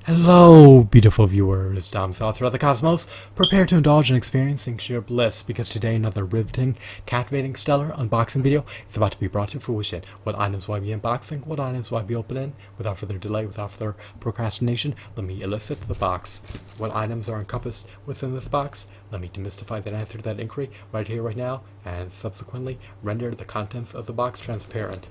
Hello, beautiful viewers. Dom South throughout the cosmos. Prepare to indulge in experiencing sheer bliss, because today another riveting, captivating, stellar unboxing video is about to be brought to fruition. What items will I be unboxing? What items will I be opening? Without further delay, without further procrastination, let me elicit the box. What items are encompassed within this box? Let me demystify that answer to that inquiry right here, right now, and subsequently render the contents of the box transparent.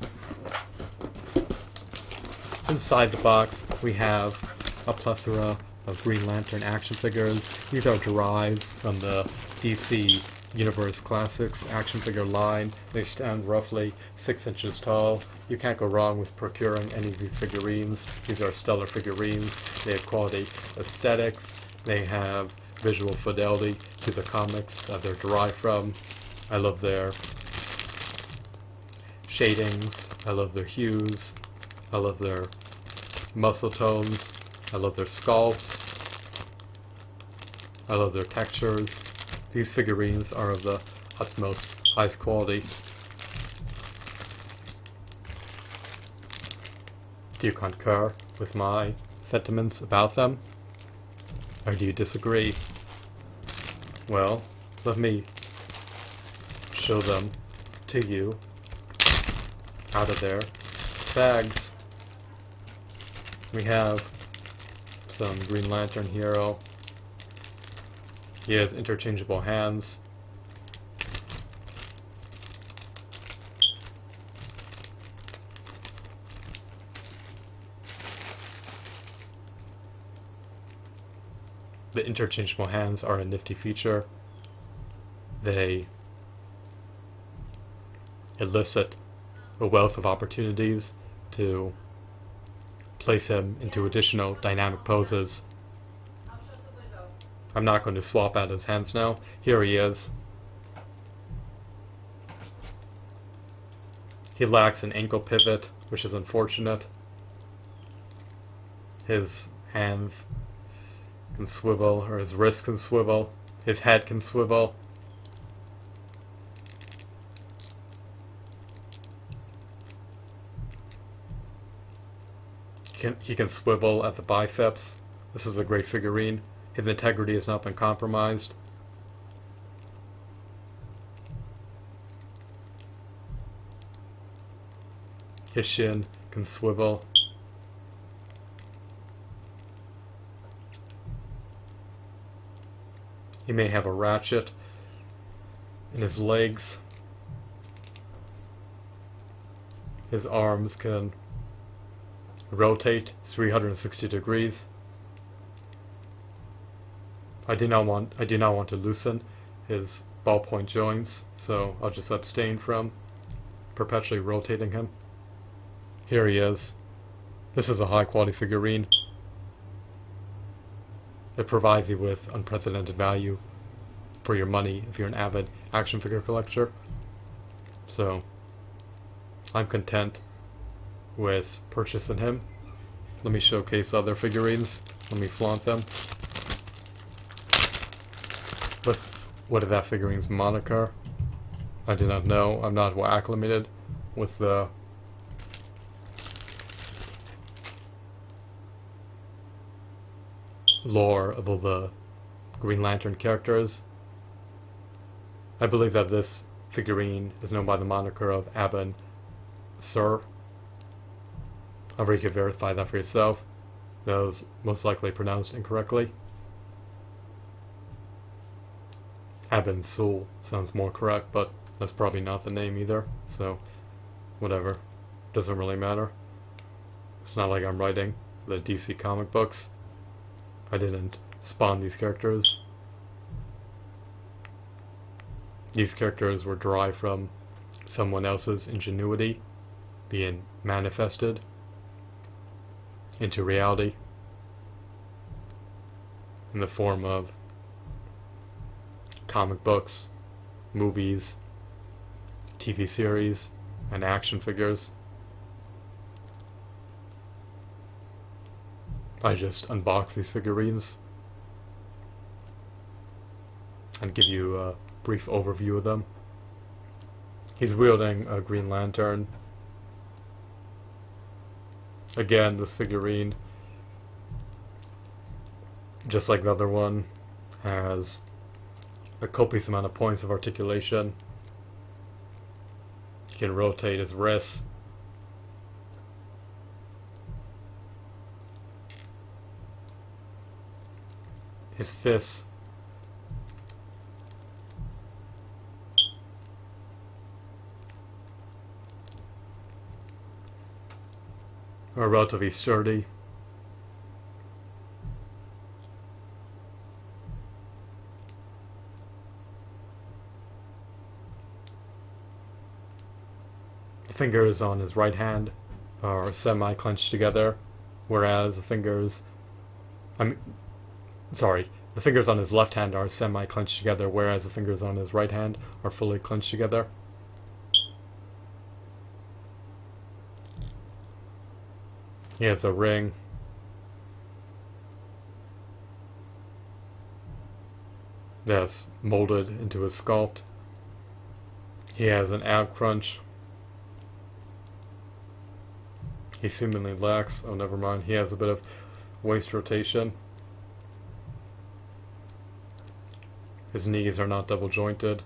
Inside the box, we have a plethora of Green Lantern action figures. These are derived from the DC Universe Classics action figure line. They stand roughly 6 inches tall. You can't go wrong with procuring any of these figurines. These are stellar figurines. They have quality aesthetics. They have visual fidelity to the comics that they're derived from. I love their shadings. I love their hues. I love their muscle tones. I love their sculpts. I love their textures. These figurines are of the utmost highest quality. Do you concur with my sentiments about them? Or do you disagree? Well, let me show them to you out of their bags. We have some Green Lantern hero. He has interchangeable hands. The interchangeable hands are a nifty feature. They elicit a wealth of opportunities to place him into additional dynamic poses. I'm not going to swap out his hands now. Here he is. He lacks an ankle pivot, which is unfortunate. His hands can swivel, or his wrists can swivel. His head can swivel. He can swivel at the biceps. This is a great figurine. His integrity has not been compromised. His shin can swivel. He may have a ratchet in his legs. His arms can rotate 360 degrees. I do not want to loosen his ballpoint joints, so I'll just abstain from perpetually rotating him. Here he is. This is a high quality figurine. It provides you with unprecedented value for your money if you're an avid action figure collector. So I'm content with purchasing him. Let me showcase other figurines. Let me flaunt them. What is that figurine's moniker? I do not know. I'm not well acclimated with the lore of all the Green Lantern characters. I believe that this figurine is known by the moniker of Abin, Sir. However, you can verify that for yourself. That was most likely pronounced incorrectly. Abin Soul sounds more correct, but that's probably not the name either, so whatever. Doesn't really matter. It's not like I'm writing the DC comic books. I didn't spawn these characters. These characters were derived from someone else's ingenuity being manifested into reality in the form of comic books, movies, TV series, and action figures. I just unbox these figurines and give you a brief overview of them. He's wielding a Green Lantern. Again, this figurine just like the other one, has a copious amount of points of articulation. He can rotate his wrists. His fists. Are relatively sturdy. The fingers on his right hand are semi-clenched together, whereas the fingers the fingers on his left hand are semi-clenched together, whereas the fingers on his right hand are fully clenched together. He has a ring. That's molded into his sculpt. He has an ab crunch. He seemingly lacks, oh never mind, he has a bit of waist rotation. His knees are not double jointed,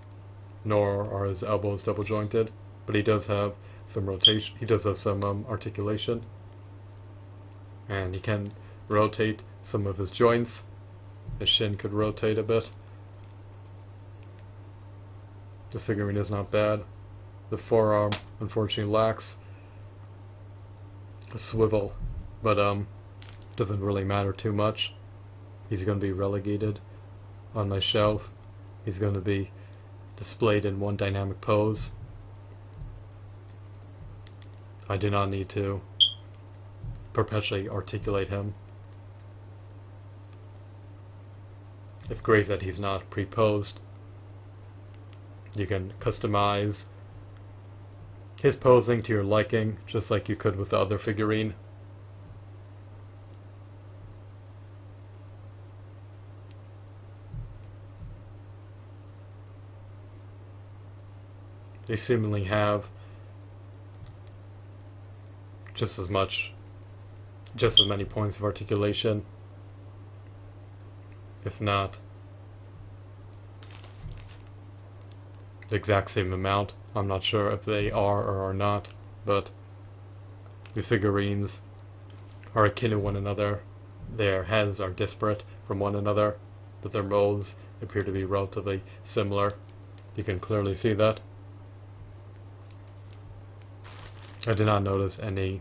nor are his elbows double jointed, but he does have some rotation, he does have some articulation. And he can rotate some of his joints. His shin could rotate a bit. The figurine is not bad. The forearm unfortunately lacks a swivel, but doesn't really matter too much. He's going to be relegated on my shelf. He's going to be displayed in one dynamic pose. I do not need to perpetually articulate him. It's great that he's not pre-posed. You can customize his posing to your liking, just like you could with the other figurine. They seemingly have just as many points of articulation, if not the exact same amount. I'm not sure if they are or are not, but these figurines are akin to one another. Their heads are disparate from one another, but their molds appear to be relatively similar. You can clearly see that. I did not notice any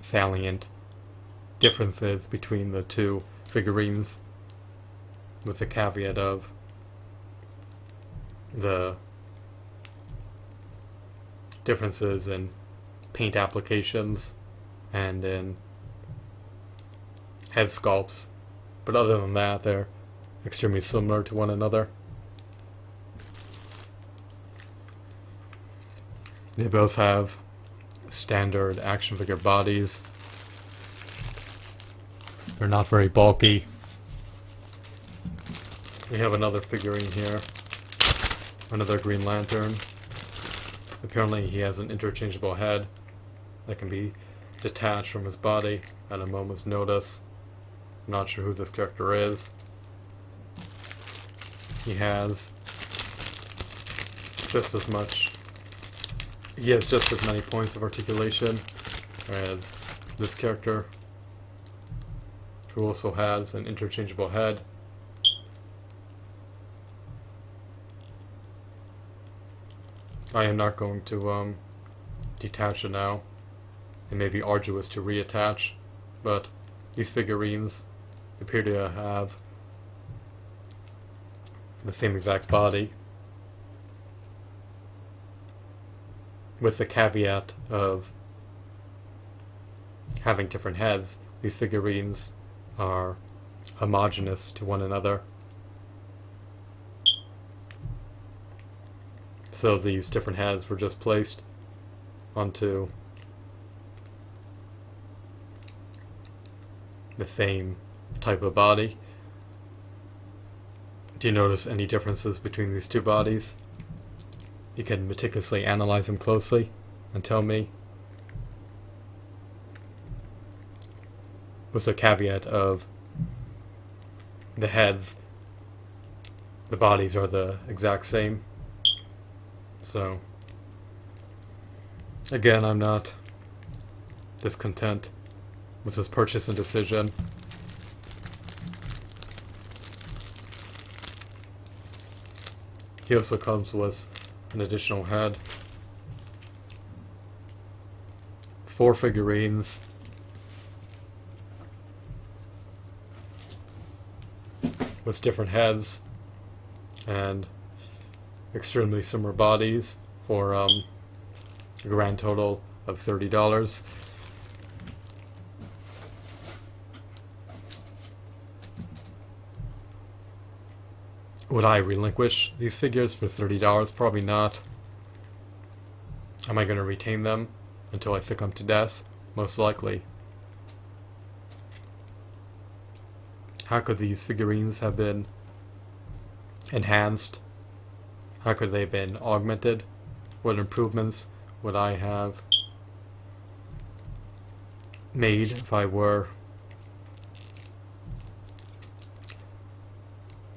salient differences between the two figurines, with the caveat of the differences in paint applications and in head sculpts, but other than that, they're extremely similar to one another. They both have standard action figure bodies. They're not very bulky. We have another figurine here. Another Green Lantern. Apparently he has an interchangeable head that can be detached from his body at a moment's notice. I'm not sure who this character is. He has just as many points of articulation as this character, who also has an interchangeable head. I am not going to detach it now. It may be arduous to reattach, but these figurines appear to have the same exact body, with the caveat of having different heads. These figurines are homogeneous to one another. So these different heads were just placed onto the same type of body. Do you notice any differences between these two bodies? You can meticulously analyze them closely and tell me. with the caveat of the heads, the bodies are the exact same. So, again, I'm not discontent with this purchase and decision. He also comes with an additional head, 4 figurines, with different heads and extremely similar bodies for a grand total of $30. Would I relinquish these figures for $30? Probably not. Am I going to retain them until I think I'm to death? Most likely. How could these figurines have been enhanced? How could they have been augmented? What improvements would I have made if I were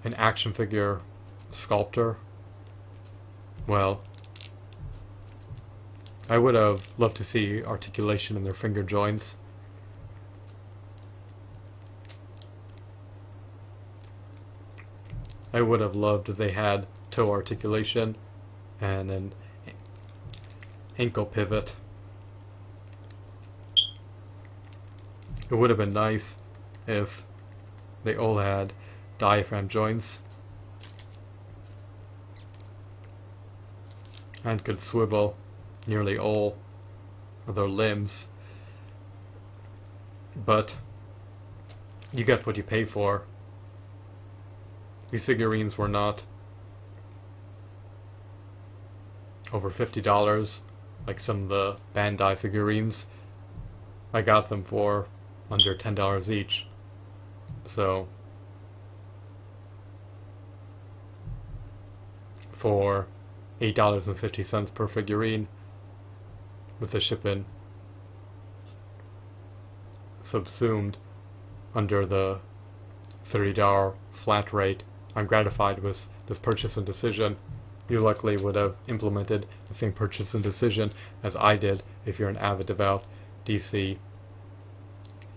an action figure sculptor? Well, I would have loved to see articulation in their finger joints. I would have loved if they had toe articulation and an ankle pivot. It would have been nice if they all had diaphragm joints and could swivel nearly all of their limbs. But you get what you pay for. These figurines were not over $50 like some of the Bandai figurines. I got them for under $10 each. So for $8.50 per figurine, with the shipping subsumed under the $30 flat rate, I'm gratified with this purchase and decision. You likely would have implemented the same purchase and decision as I did if you're an avid devout DC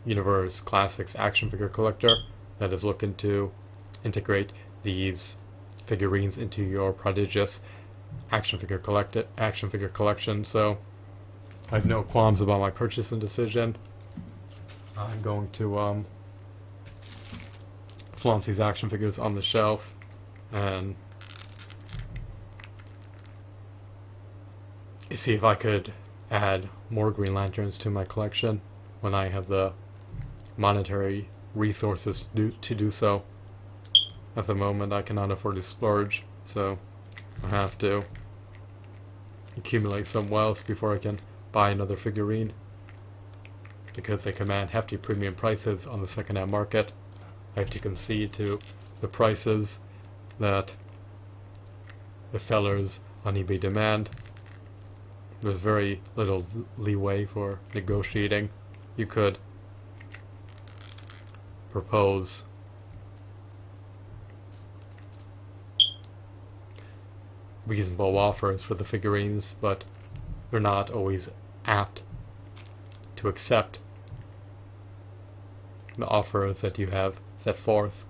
Universe Classics action figure collector that is looking to integrate these figurines into your prodigious action figure collection. So I have no qualms about my purchase and decision. I'm going to flaunt these action figures on the shelf and see if I could add more Green Lanterns to my collection when I have the monetary resources to do so. At the moment, I cannot afford to splurge, so I have to accumulate some wealth before I can buy another figurine, because they command hefty premium prices on the second-hand market. I have to concede to the prices that the sellers on eBay demand. There's very little leeway for negotiating. You could propose reasonable offers for the figurines, but they're not always apt to accept the offers that you have set forth.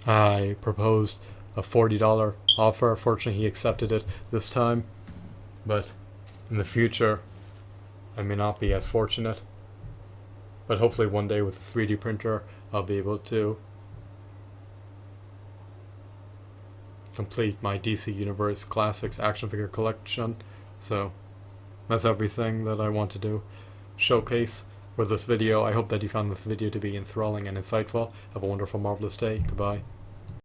I proposed a $40 offer. Fortunately, he accepted it this time, but in the future, I may not be as fortunate. But hopefully one day with a 3D printer, I'll be able to complete my DC Universe Classics action figure collection. So that's everything that I want to do. Showcase for this video. I hope that you found this video to be enthralling and insightful. Have a wonderful, marvelous day. Goodbye.